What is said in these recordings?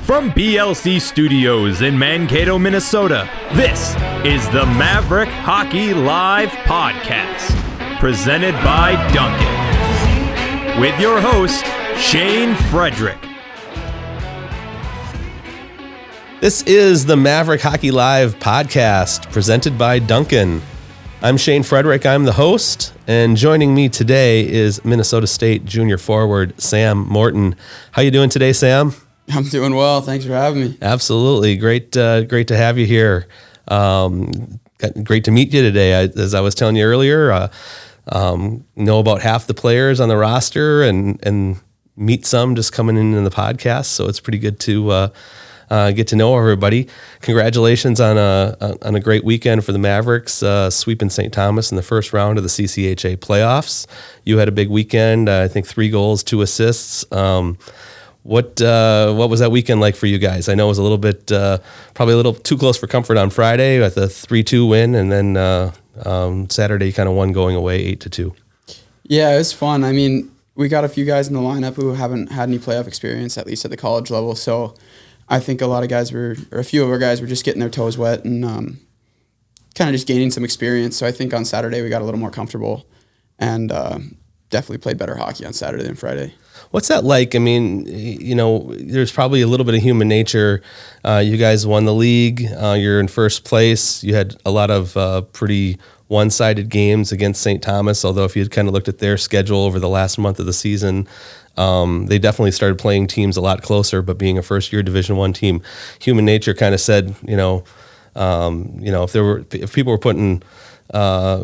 From BLC Studios in Mankato, Minnesota, this is the Maverick Hockey Live Podcast, presented by Duncan, with your host, Shane Frederick. This is the Maverick Hockey Live Podcast, presented by Duncan. I'm Shane Frederick, I'm the host, and joining me today is Minnesota State junior forward Sam Morton. How you doing today, Sam? I'm doing well. Thanks for having me. Absolutely. Great to have you here. Great to meet you today. As I was telling you earlier, know about half the players on the roster and meet some just coming in the podcast. So it's pretty good to get to know everybody. Congratulations on a great weekend for the Mavericks, sweeping St. Thomas in the first round of the CCHA playoffs. You had a big weekend. I think 3 goals, 2 assists. What was that weekend like for you guys? I know it was a little bit, probably a little too close for comfort on Friday with a 3-2 win, and then Saturday you kind of won going away 8-2. Yeah, it was fun. I mean, we got a few guys in the lineup who haven't had any playoff experience, at least at the college level. So I think a few of our guys were just getting their toes wet and kind of just gaining some experience. So I think on Saturday we got a little more comfortable and definitely played better hockey on Saturday than Friday. What's that like? I mean, there's probably a little bit of human nature. You guys won the league. You're in first place. You had a lot of pretty one-sided games against St. Thomas, although if you had kind of looked at their schedule over the last month of the season, they definitely started playing teams a lot closer, but being a first-year Division I team, human nature kind of said, if people were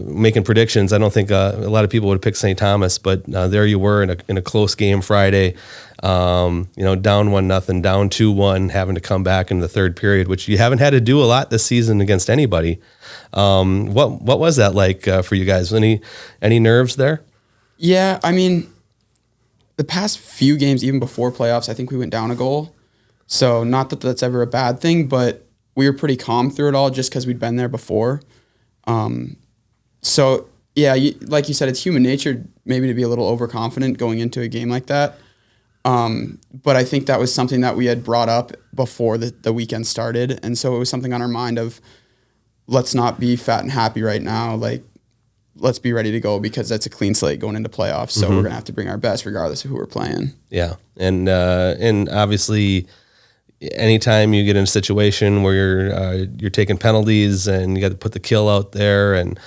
making predictions, I don't think a lot of people would have picked St. Thomas, but there you were in a close game Friday, down 1-0, down 2-1, having to come back in the third period, which you haven't had to do a lot this season against anybody. What was that like for you guys? Any nerves there? Yeah, I mean, the past few games, even before playoffs, I think we went down a goal. So not that that's ever a bad thing, but we were pretty calm through it all just because we'd been there before. So yeah, like you said, it's human nature maybe to be a little overconfident going into a game like that. But I think that was something that we had brought up before the weekend started. And so it was something on our mind of, let's not be fat and happy right now. Like, let's be ready to go because that's a clean slate going into playoffs. So we're going to have to bring our best regardless of who we're playing. Yeah. And obviously anytime you get in a situation where you're taking penalties and you got to put the kill out there and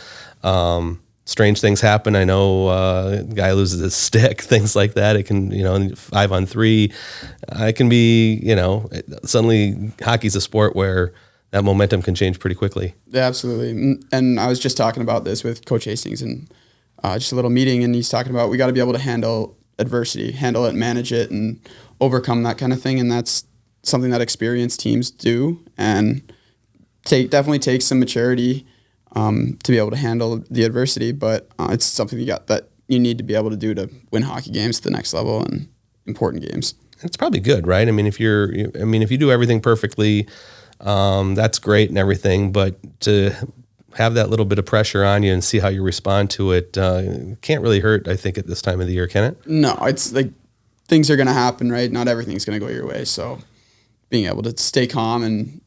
strange things happen. I know a guy loses his stick, things like that. It can, 5-on-3, it can be, suddenly hockey's a sport where that momentum can change pretty quickly. Yeah, absolutely. And I was just talking about this with Coach Hastings and just a little meeting, and he's talking about we got to be able to handle adversity, handle it, manage it, and overcome that kind of thing. And that's something that experienced teams do, and definitely takes some maturity to be able to handle the adversity. But it's something that you need to be able to do to win hockey games to the next level and important games. It's probably good, right? I mean, if you do everything perfectly, that's great and everything, but to have that little bit of pressure on you and see how you respond to it can't really hurt, I think, at this time of the year, can it? No, it's like things are going to happen, right? Not everything's going to go your way. So being able to stay calm and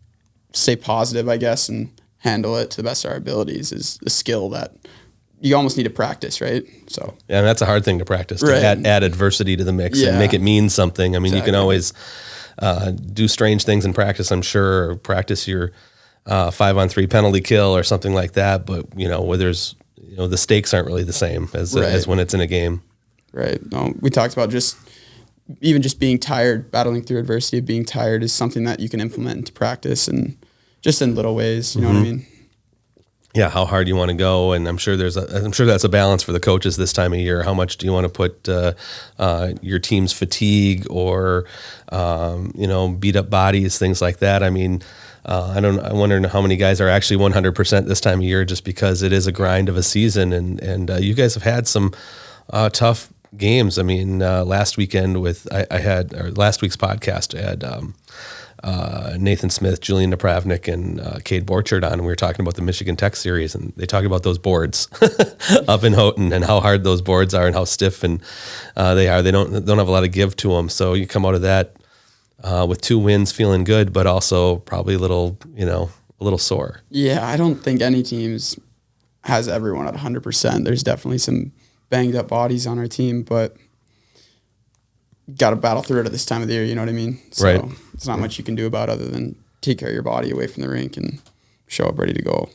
stay positive, I guess, and handle it to the best of our abilities is a skill that you almost need to practice, right? So yeah, and that's a hard thing to practice, to add adversity to the mix and make it mean something. I mean, exactly. You can always do strange things in practice, I'm sure, or practice your 5-on-3 penalty kill or something like that, but where there's the stakes aren't really the same as when it's in a game. Right. No, we talked about just being tired, battling through adversity, being tired is something that you can implement into practice and just in little ways, you know what I mean? Yeah, how hard you want to go, and I'm sure that's a balance for the coaches this time of year. How much do you want to put your team's fatigue or beat up bodies, things like that? I mean, I wonder how many guys are actually 100% this time of year, just because it is a grind of a season, and you guys have had some tough games. I mean, last weekend last week's podcast, I had Nathan Smith, Julian Napravnik, and Cade Borchard on, and we were talking about the Michigan Tech series, and they talked about those boards up in Houghton and how hard those boards are and how stiff and they are. They don't have a lot of give to them. So you come out of that with 2 wins, feeling good, but also probably a little sore. Yeah, I don't think any teams has everyone at 100%. There's definitely some banged up bodies on our team, but got to battle through it at this time of the year. You know what I mean? So right. There's not much you can do about it other than take care of your body away from the rink and show up ready to go.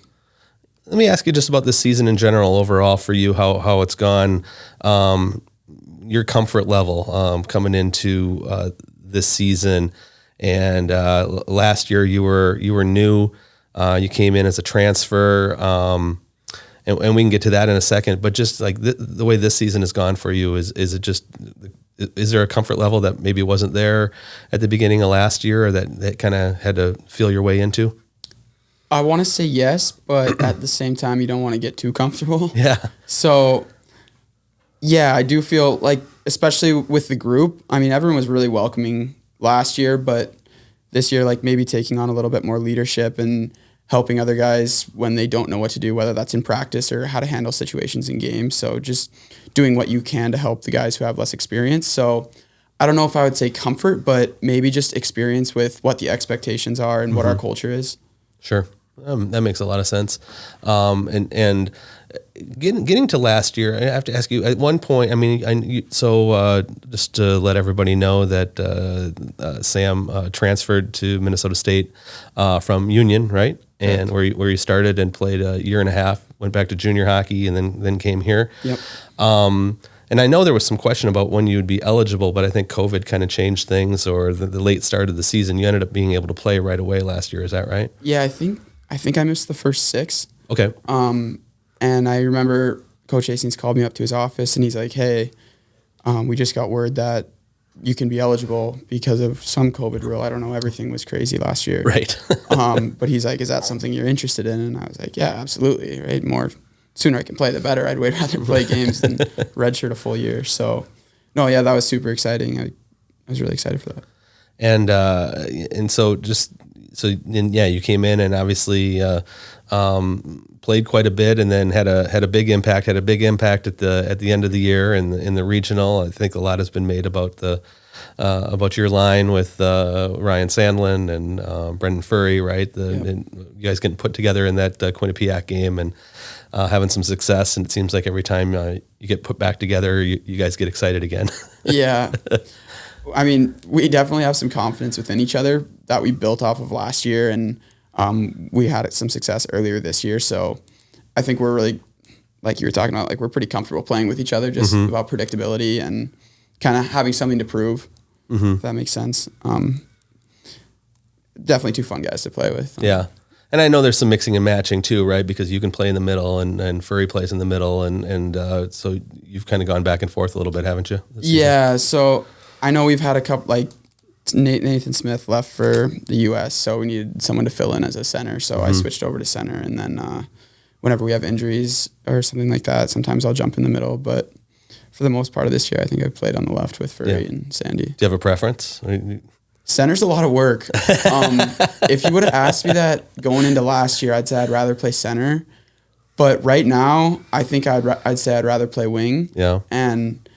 Let me ask you just about this season in general, overall for you, how it's gone, your comfort level coming into this season. And last year you were new, you came in as a transfer, and we can get to that in a second. But just like the way this season has gone for you, is there a comfort level that maybe wasn't there at the beginning of last year, or that kind of had to feel your way into? I want to say yes, but at the same time, you don't want to get too comfortable. Yeah. So, yeah, I do feel like, especially with the group, I mean, everyone was really welcoming last year, but this year, like maybe taking on a little bit more leadership and helping other guys when they don't know what to do, whether that's in practice or how to handle situations in games. So just doing what you can to help the guys who have less experience. So I don't know if I would say comfort, but maybe just experience with what the expectations are and what our culture is. Sure. That makes a lot of sense. And getting to last year, I have to ask you at one point, I mean, just to let everybody know that Sam transferred to Minnesota State from Union, right? And where you started and played a year and a half, went back to junior hockey, and then came here. Yep. And I know there was some question about when you would be eligible, but I think COVID kind of changed things, or the late start of the season. You ended up being able to play right away last year. Is that right? Yeah, I think I missed the first 6. Okay. And I remember Coach Hastings called me up to his office, and he's like, "Hey, we just got word that you can be eligible because of some COVID rule. I don't know. Everything was crazy last year." Right. But he's like, "Is that something you're interested in?" And I was like, "Yeah, absolutely. Right. Sooner I can play, the better. I'd way rather play games than redshirt a full year." So, no, yeah, that was super exciting. I was really excited for that. And so you came in and obviously played quite a bit, and then had a big impact. Had a big impact at the end of the year in the regional. I think a lot has been made about about your line with Ryan Sandlin and Brendan Furry, right? And you guys getting put together in that Quinnipiac game and having some success. And it seems like every time you get put back together, you guys get excited again. Yeah. I mean, we definitely have some confidence within each other that we built off of last year, and we had some success earlier this year. So I think we're really, like you were talking about, like we're pretty comfortable playing with each other, just about predictability and kind of having something to prove, if that makes sense. Definitely 2 fun guys to play with. Yeah. And I know there's some mixing and matching too, right? Because you can play in the middle and Furry plays in the middle. And so you've kind of gone back and forth a little bit, haven't you? Yeah. So I know we've had a couple, like Nathan Smith left for the U.S., so we needed someone to fill in as a center. So I switched over to center, and then whenever we have injuries or something like that, sometimes I'll jump in the middle. But for the most part of this year, I think I played on the left with Furry and Sandy. Do you have a preference? Center's a lot of work. If you would have asked me that going into last year, I'd say I'd rather play center. But right now, I think I'd say I'd rather play wing. Yeah. And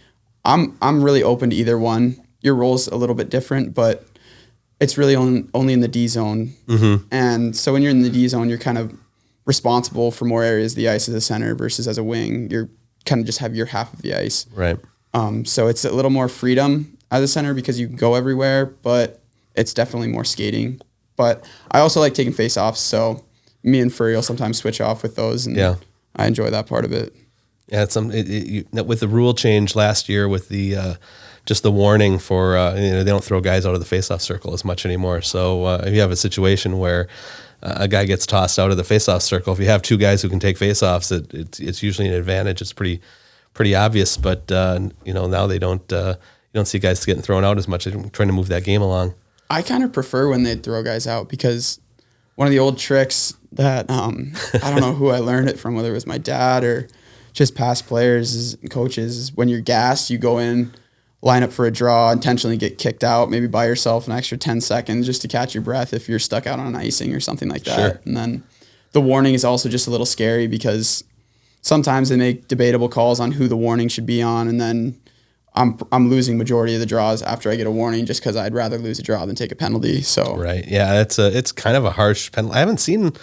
I'm really open to either one. Your role's a little bit different, but it's really only in the D zone. And so when you're in the D zone, you're kind of responsible for more areas of the ice as a center versus as a wing. You're kind of just have your half of the ice. Right. So it's a little more freedom as a center because you can go everywhere, but it's definitely more skating. But I also like taking face-offs, so me and Furry will sometimes switch off with those, and I enjoy that part of it. Yeah, with the rule change last year, with the just the warning for they don't throw guys out of the face-off circle as much anymore. So if you have a situation where a guy gets tossed out of the face-off circle, if you have 2 guys who can take face-offs, it's usually an advantage. It's pretty obvious, but now they don't. You don't see guys getting thrown out as much. They're trying to move that game along. I kind of prefer when they throw guys out, because one of the old tricks that I don't know who I learned it from, whether it was my dad or just past players and coaches, is when you're gassed, you go in, line up for a draw, intentionally get kicked out, maybe buy yourself an extra 10 seconds just to catch your breath if you're stuck out on an icing or something like that. Sure. And then the warning is also just a little scary because sometimes they make debatable calls on who the warning should be on, and then I'm losing majority of the draws after I get a warning, just because I'd rather lose a draw than take a penalty. So Right. Yeah, it's kind of a harsh penalty. I haven't seen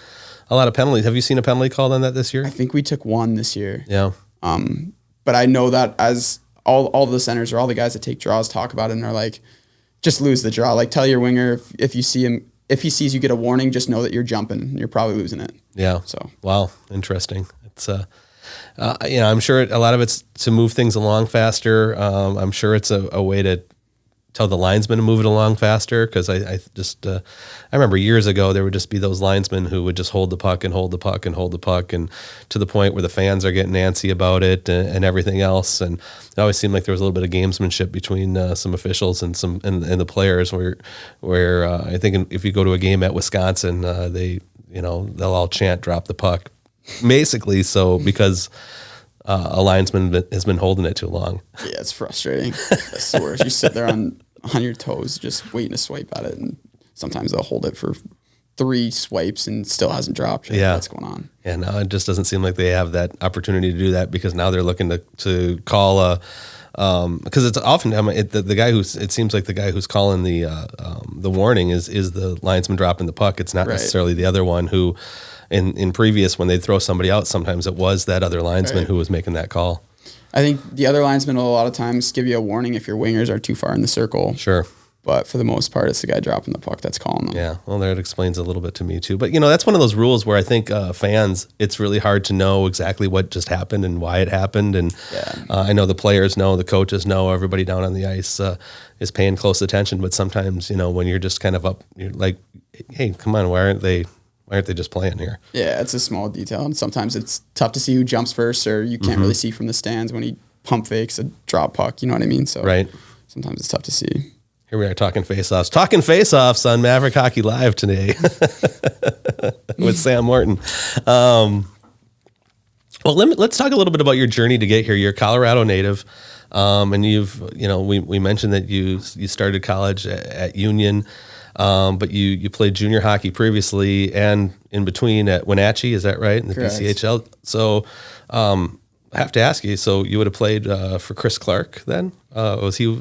a lot of penalties. Have you seen a penalty called on that this year? I think we took one this year. Yeah. But I know that as all the centers or all the guys that take draws talk about it and are like, just lose the draw. Like, tell your winger if you see him, if he sees you get a warning, just know that you're jumping and you're probably losing it. Yeah. So wow, interesting. It's I'm sure a lot of it's to move things along faster. I'm sure it's a way to tell the linesmen to move it along faster, because I remember years ago there would just be those linesmen who would just hold the puck and hold the puck and hold the puck, and to the point where the fans are getting antsy about it and everything else. And it always seemed like there was a little bit of gamesmanship between some officials and the players. Where I think if you go to a game at Wisconsin, they'll all chant "drop the puck," basically. So because a linesman has been holding it too long. Yeah, it's frustrating. That's the worst. You sit there on your toes just waiting to swipe at it, and sometimes they'll hold it for 3 swipes and still hasn't dropped. Yeah. What's going on? Yeah, no, it just doesn't seem like they have that opportunity to do that, because now they're looking to call because it's often the guy it seems like the guy who's calling the warning is the linesman dropping the puck. It's not Right. necessarily the other one who. In previous, when they'd throw somebody out, sometimes it was that other linesman Right. who was making that call. I think the other linesmen will a lot of times give you a warning if your wingers are too far in the circle. Sure. But for the most part, it's the guy dropping the puck that's calling them. Yeah, well, that explains a little bit to me too. But that's one of those rules where I think fans, it's really hard to know exactly what just happened and why it happened. And I know the players know, the coaches know, everybody down on the ice is paying close attention. But sometimes, when you're just kind of up, you're like, hey, come on, why aren't they just playing here? Yeah, it's a small detail, and sometimes it's tough to see who jumps first, or you can't really see from the stands when he pump fakes a drop puck. You know what I mean? So right. Sometimes it's tough to see. Here we are talking face-offs on Maverick Hockey Live today with Sam Morton. Well, let's talk a little bit about your journey to get here. You're a Colorado native, and we mentioned that you started college at Union. But you played junior hockey previously and in between at Wenatchee, is that right? In the Correct. BCHL. So I have to ask you, so you would have played for Chris Clark then? Was he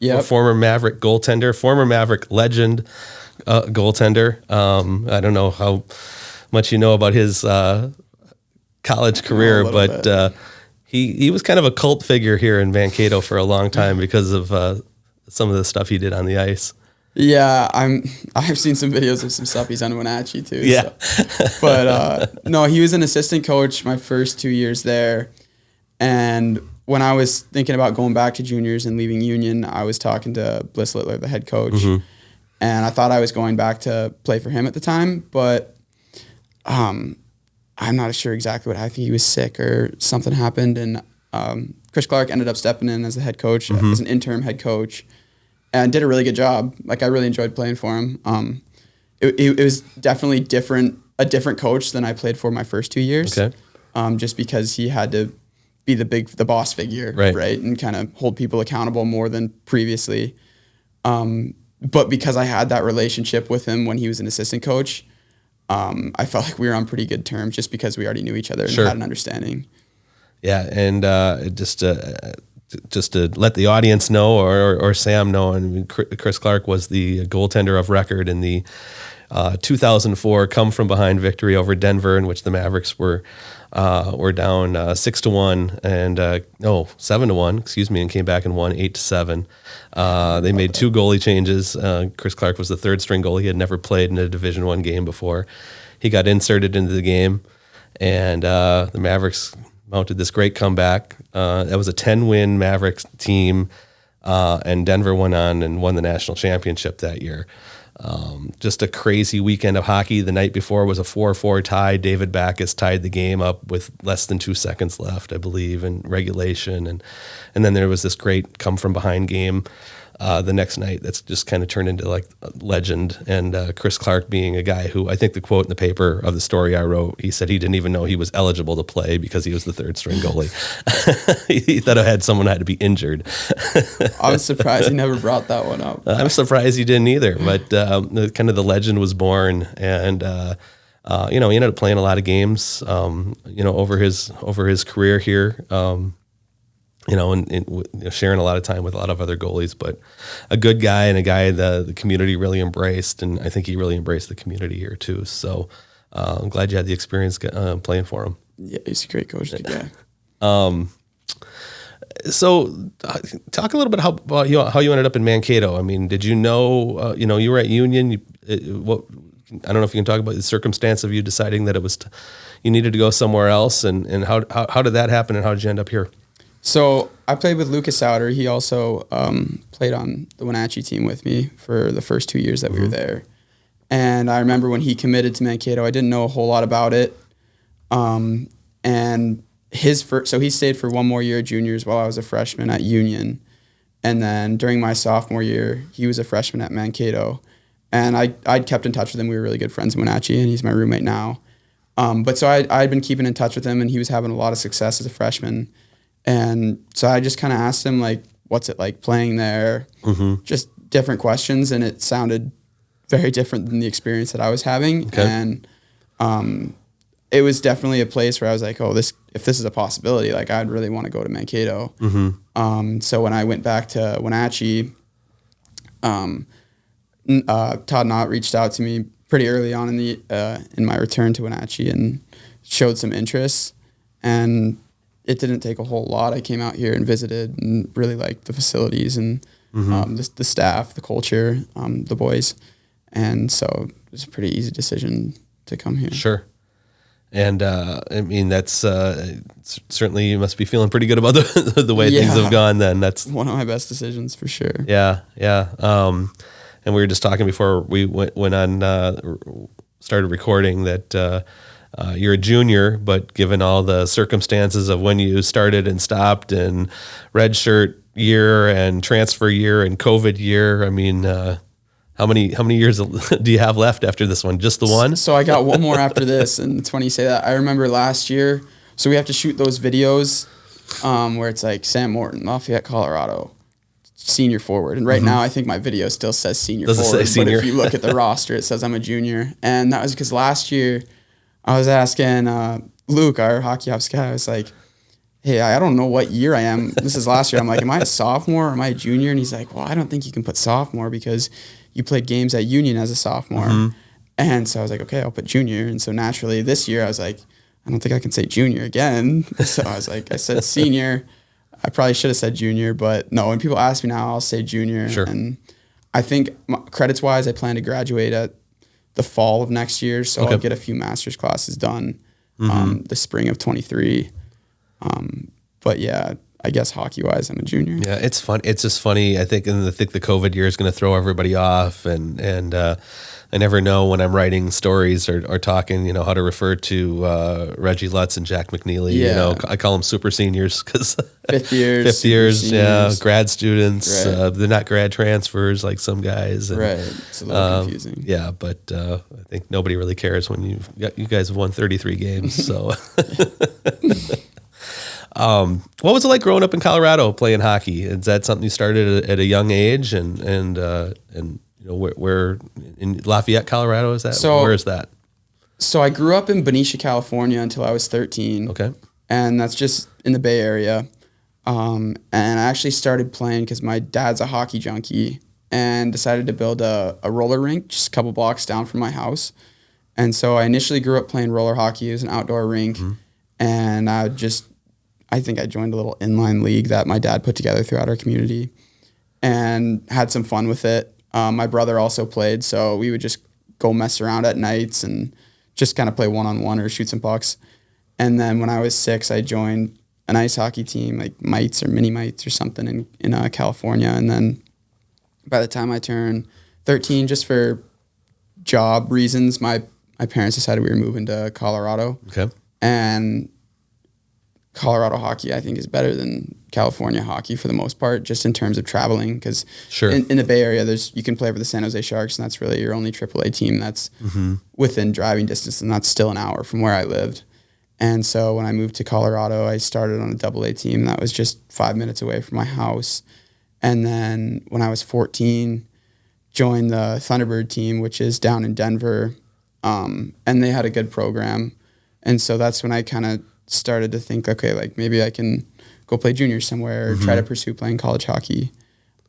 a former Maverick goaltender, former Maverick legend goaltender? I don't know how much you know about his college career, but he was kind of a cult figure here in Mankato for a long time because of some of the stuff he did on the ice. Yeah, I've seen some videos of some stuff he's on Wenatchee too. Yeah. So. But no, he was an assistant coach my first 2 years there. And when I was thinking about going back to juniors and leaving Union, I was talking to Bliss Littler, the head coach. Mm-hmm. And I thought I was going back to play for him at the time, but I'm not sure exactly what. I think he was sick or something happened. And Chris Clark ended up stepping in as the head coach, as an interim head coach. And did a really good job. Like, I really enjoyed playing for him. It was definitely a different coach than I played for my first 2 years. Okay. Just because he had to be the boss figure, right? And kind of hold people accountable more than previously. But because I had that relationship with him when he was an assistant coach, I felt like we were on pretty good terms just because we already knew each other and had an understanding. Yeah, and just to let the audience know, or Sam know, and Chris Clark was the goaltender of record in the 2004 come-from-behind victory over Denver, in which the Mavericks were down 6-1 and 7-1, excuse me, and came back and won 8-7. They made 2 goalie changes. Chris Clark was the third-string goalie. He had never played in a Division I game before. He got inserted into the game, and the Mavericks mounted this great comeback. That was a 10-win Mavericks team, and Denver went on and won the national championship that year. Just a crazy weekend of hockey. The night before was a 4-4 tie. David Backus tied the game up with less than 2 seconds left, I believe, in regulation. And then there was this great come-from-behind game the next night that's just kind of turned into like a legend. And Chris Clark being a guy who, I think the quote in the paper of the story I wrote, he said he didn't even know he was eligible to play because he was the third string goalie. He thought someone had to be injured. I was surprised he never brought that one up. I'm surprised he didn't either, but kind of the legend was born. And he ended up playing a lot of games over his career here. and sharing a lot of time with a lot of other goalies, but a good guy and a guy the community really embraced. And I think he really embraced the community here too. So I'm glad you had the experience playing for him. Yeah, he's a great coach to get. So talk a little bit about how you ended up in Mankato. I mean, did you know, you were at Union, I don't know if you can talk about the circumstance of you deciding that you needed to go somewhere else, and how did that happen, and how did you end up here? So I played with Lucas Souter. He also played on the Wenatchee team with me for the first 2 years that we were there. And I remember when he committed to Mankato, I didn't know a whole lot about it. And so he stayed for one more year at juniors while I was a freshman at Union. And then during my sophomore year, he was a freshman at Mankato. And I'd kept in touch with him. We were really good friends in Wenatchee, and he's my roommate now. But so I'd been keeping in touch with him, and he was having a lot of success as a freshman. And so I just kind of asked him, like, what's it like playing there? Just different questions, and it sounded very different than the experience that I was having. Okay. And it was definitely a place where I was like, if this is a possibility, like, I'd really want to go to Mankato. So when I went back to Wenatchee, Todd Knott reached out to me pretty early on in my return to Wenatchee and showed some interest. And it didn't take a whole lot. I came out here and visited and really liked the facilities and the staff, the culture, the boys. And so it was a pretty easy decision to come here. Sure. And I mean, that's certainly, you must be feeling pretty good about the way things have gone then. That's one of my best decisions for sure. Yeah. And we were just talking before we went on, started recording that you're a junior, but given all the circumstances of when you started and stopped, and redshirt year and transfer year and COVID year, I mean, how many years do you have left after this one? Just the one? So I got one more after this, and it's funny you say that. I remember last year, so we have to shoot those videos where it's like Sam Morton, Lafayette, Colorado, senior forward. And right now, I think my video still says senior Does forward. It say senior? But if you look at the roster, it says I'm a junior. And that was because last year I was asking Luke, our hockey ops guy, I was like, hey, I don't know what year I am. This is last year. I'm like, am I a sophomore or am I a junior? And he's like, well, I don't think you can put sophomore because you played games at Union as a sophomore. And so I was like, okay, I'll put junior. And so naturally this year I was like, I don't think I can say junior again. So I was like, I said senior. I probably should have said junior, but no, when people ask me now, I'll say junior. Sure. And I think credits wise, I plan to graduate at the fall of next year. So I'll get a few master's classes done the spring of 23. But yeah, I guess hockey-wise, I'm a junior. Yeah, it's fun. It's just funny. I think the COVID year is going to throw everybody off, and I never know when I'm writing stories or talking, how to refer to Reggie Lutz and Jack McNeely. Yeah. I call them super seniors because fifth years, grad students. Right. They're not grad transfers like some guys. And, right, it's a little confusing. Yeah, but I think nobody really cares when you guys have won 33 games. So. What was it like growing up in Colorado playing hockey? Is that something you started at a young age, and where in Lafayette, Colorado, is that? Where is that? So I grew up in Benicia, California until I was 13. Okay. And that's just in the Bay Area. And I actually started playing because my dad's a hockey junkie and decided to build a roller rink just a couple blocks down from my house. And so I initially grew up playing roller hockey. It was an outdoor rink. And I think I joined a little inline league that my dad put together throughout our community and had some fun with it. My brother also played, so we would just go mess around at nights and just kind of play one-on-one or shoot some pucks. And then when I was 6, I joined an ice hockey team, like Mites or Mini Mites or something in California. And then by the time I turned 13, just for job reasons, my parents decided we were moving to Colorado. Okay. And Colorado hockey, I think, is better than California hockey for the most part, just in terms of traveling. Because in the Bay Area, you can play for the San Jose Sharks, and that's really your only AAA team that's within driving distance, and that's still an hour from where I lived. And so when I moved to Colorado, I started on a AA team that was just 5 minutes away from my house. And then when I was 14, joined the Thunderbird team, which is down in Denver, and they had a good program. And so that's when I kind of started to think, okay, like maybe I can go go play juniors somewhere or try to pursue playing college hockey.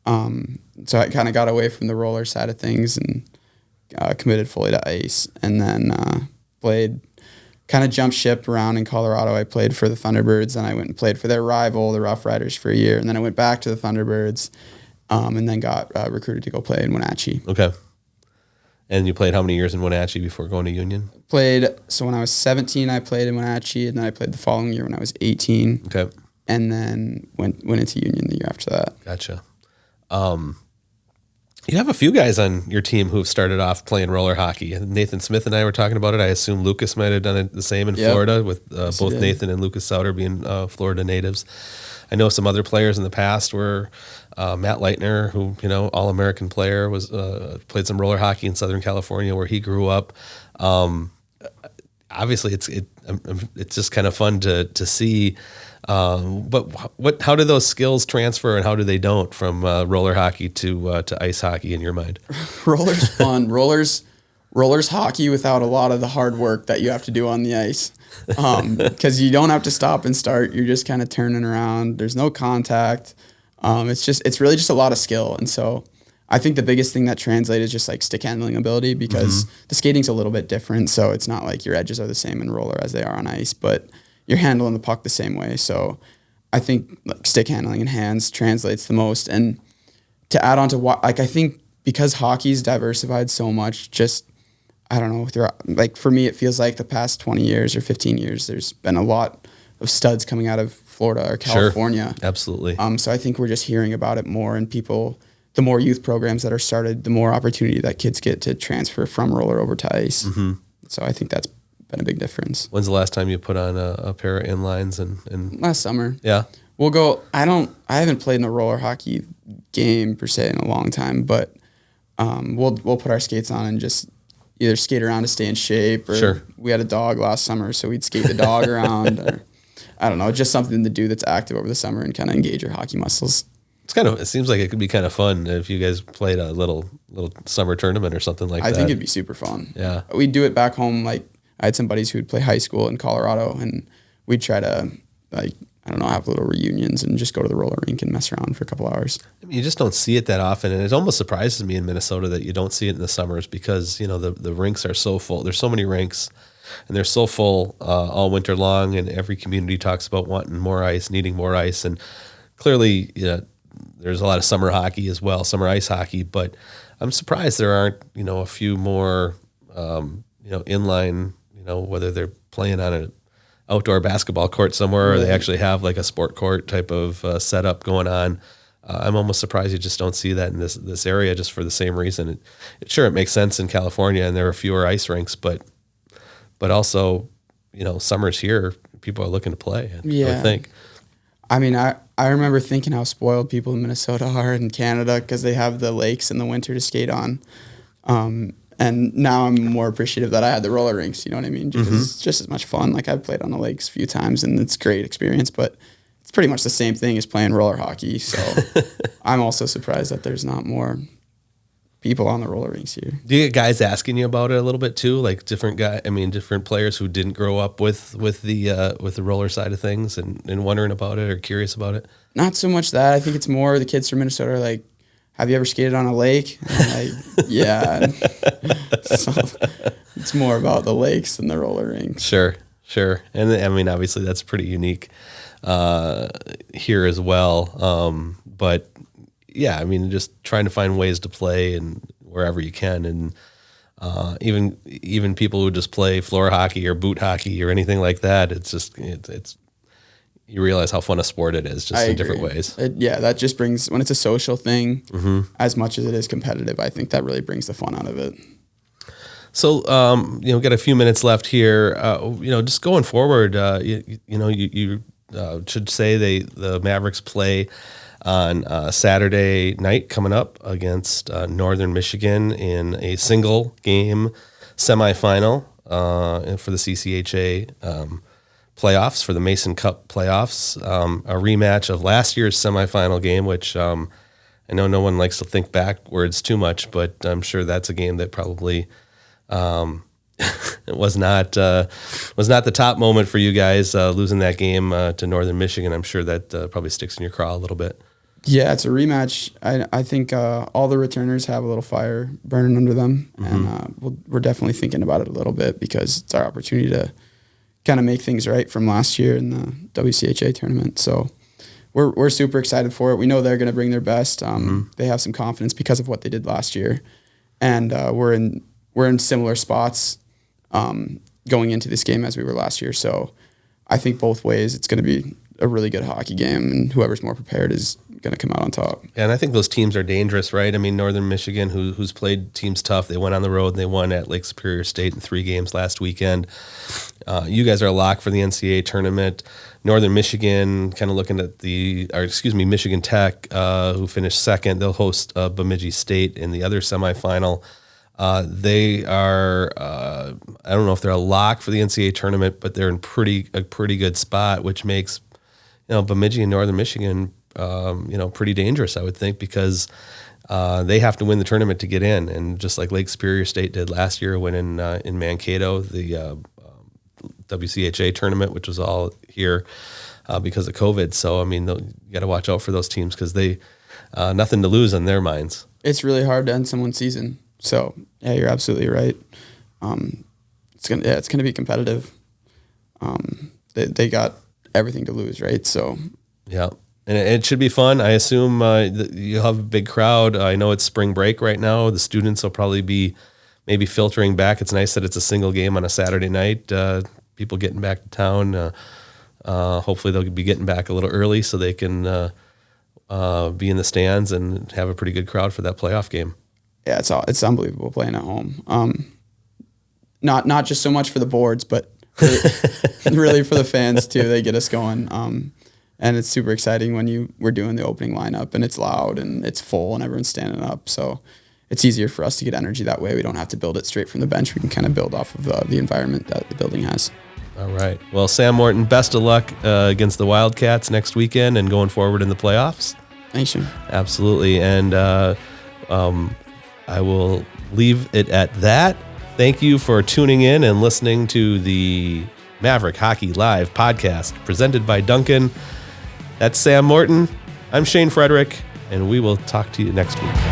So I kind of got away from the roller side of things and committed fully to ice, and then kind of jumped ship around in Colorado. I played for the Thunderbirds, and I went and played for their rival, the Rough Riders, for a year, and then I went back to the Thunderbirds, and then got recruited to go play in Wenatchee. Okay. And you played how many years in Wenatchee before going to Union? So when I was 17, I played in Wenatchee, and then I played the following year when I was 18. Okay. And then went into Union the year after that. Gotcha. You have a few guys on your team who've started off playing roller hockey. Nathan Smith and I were talking about it. I assume Lucas might have done it the same in Florida, with both Nathan and Lucas Sauter being Florida natives. I know some other players in the past were Matt Leitner, who, All-American player, was played some roller hockey in Southern California where he grew up. Obviously, it's just kind of fun to see. But how do those skills transfer, and how do they don't from roller hockey to ice hockey in your mind? Roller's fun. Roller's hockey without a lot of the hard work that you have to do on the ice. Because you don't have to stop and start. You're just kind of turning around. There's no contact. It's really just a lot of skill. And so I think the biggest thing that translates is just like stick handling ability, because the skating's a little bit different. So it's not like your edges are the same in roller as they are on ice, but you're handling the puck the same way. So I think like stick handling and hands translates the most. And to add on to I think because hockey's diversified so much, I don't know, like for me, it feels like the past 20 years or 15 years, there's been a lot of studs coming out of Florida or California. Sure, absolutely. So I think we're just hearing about it more, and the more youth programs that are started, the more opportunity that kids get to transfer from roller over to ice. So I think that's been a big difference. When's the last time you put on a pair of inlines? And last summer. Yeah. We'll go. I haven't played in a roller hockey game per se in a long time, but we'll put our skates on and just either skate around to stay in shape, or we had a dog last summer, so we'd skate the dog around, or I don't know, just something to do that's active over the summer and kind of engage your hockey muscles. It seems like it could be kind of fun if you guys played a little summer tournament or something like that. I think it'd be super fun. Yeah. We'd do it back home. Like I had some buddies who would play high school in Colorado, and we'd try to have little reunions and just go to the roller rink and mess around for a couple hours. I mean, you just don't see it that often, and it almost surprises me in Minnesota that you don't see it in the summers, because the rinks are so full. There's so many rinks, and they're so full all winter long, and every community talks about wanting more ice, needing more ice, and clearly, there's a lot of summer hockey as well, summer ice hockey. But I'm surprised there aren't a few more inline, whether they're playing on an outdoor basketball court somewhere, or they actually have like a sport court type of setup going on. I'm almost surprised you just don't see that in this area, just for the same reason. It makes sense in California, and there are fewer ice rinks, but also, summers here, people are looking to play. I think. I mean, I remember thinking how spoiled people in Minnesota are in Canada, because they have the lakes in the winter to skate on. And now I'm more appreciative that I had the roller rinks, you know what I mean? It's just as much fun. Like I've played on the lakes a few times, and it's a great experience, but it's pretty much the same thing as playing roller hockey. So I'm also surprised that there's not more people on the roller rinks here. Do you get guys asking you about it a little bit too? Like different players who didn't grow up with the roller side of things and wondering about it or curious about it? Not so much that. I think it's more the kids from Minnesota are like, have you ever skated on a lake? And yeah. So it's more about the lakes than the roller rinks. Sure. And I mean, obviously that's pretty unique here as well. But yeah, I mean, just trying to find ways to play and wherever you can. And even people who just play floor hockey or boot hockey or anything like that, it's you realize how fun a sport it is, just in different ways. That just brings, when it's a social thing, as much as it is competitive, I think that really brings the fun out of it. So, got a few minutes left here. Just going forward, you should say the Mavericks play on Saturday night coming up against Northern Michigan in a single game semifinal for the CCHA playoffs, for the Mason Cup playoffs, a rematch of last year's semifinal game, which I know no one likes to think backwards too much, but I'm sure that's a game that probably it was not the top moment for you guys losing that game to Northern Michigan. I'm sure that probably sticks in your craw a little bit. Yeah, it's a rematch. I think all the returners have a little fire burning under them, and we're definitely thinking about it a little bit because it's our opportunity to kind of make things right from last year in the WCHA tournament. So we're super excited for it. We know they're going to bring their best. They have some confidence because of what they did last year, and we're in similar spots going into this game as we were last year. So I think both ways it's going to be a really good hockey game, and whoever's more prepared is going to come out on top. And I think those teams are dangerous, right? I mean, Northern Michigan, who's played teams tough, they went on the road and they won at Lake Superior State in 3 games last weekend. You guys are a lock for the NCAA tournament. Northern Michigan, kind of looking at Michigan Tech, who finished second. They'll host Bemidji State in the other semifinal. They are, I don't know if they're a lock for the NCAA tournament, but they're in a pretty good spot, which makes, Bemidji and Northern Michigan, pretty dangerous, I would think, because they have to win the tournament to get in. And just like Lake Superior State did last year, winning in Mankato, the WCHA tournament, which was all here because of COVID. So, I mean, you got to watch out for those teams because they nothing to lose in their minds. It's really hard to end someone's season. So, yeah, you're absolutely right. It's gonna be competitive. They got everything to lose, right? So, yeah. And it should be fun. I assume you'll have a big crowd. I know it's spring break right now. The students will probably be maybe filtering back. It's nice that it's a single game on a Saturday night. People getting back to town. Hopefully they'll be getting back a little early so they can be in the stands and have a pretty good crowd for that playoff game. Yeah, it's unbelievable playing at home. Not just so much for the boards, but really for the fans too. They get us going. And it's super exciting when we're doing the opening lineup and it's loud and it's full and everyone's standing up. So it's easier for us to get energy that way. We don't have to build it straight from the bench. We can kind of build off of the environment that the building has. All right. Well, Sam Morton, best of luck against the Wildcats next weekend and going forward in the playoffs. Thanks, Sean. Absolutely. And I will leave it at that. Thank you for tuning in and listening to the Maverick Hockey Live podcast presented by Duncan. That's Sam Morton. I'm Shane Frederick, and we will talk to you next week.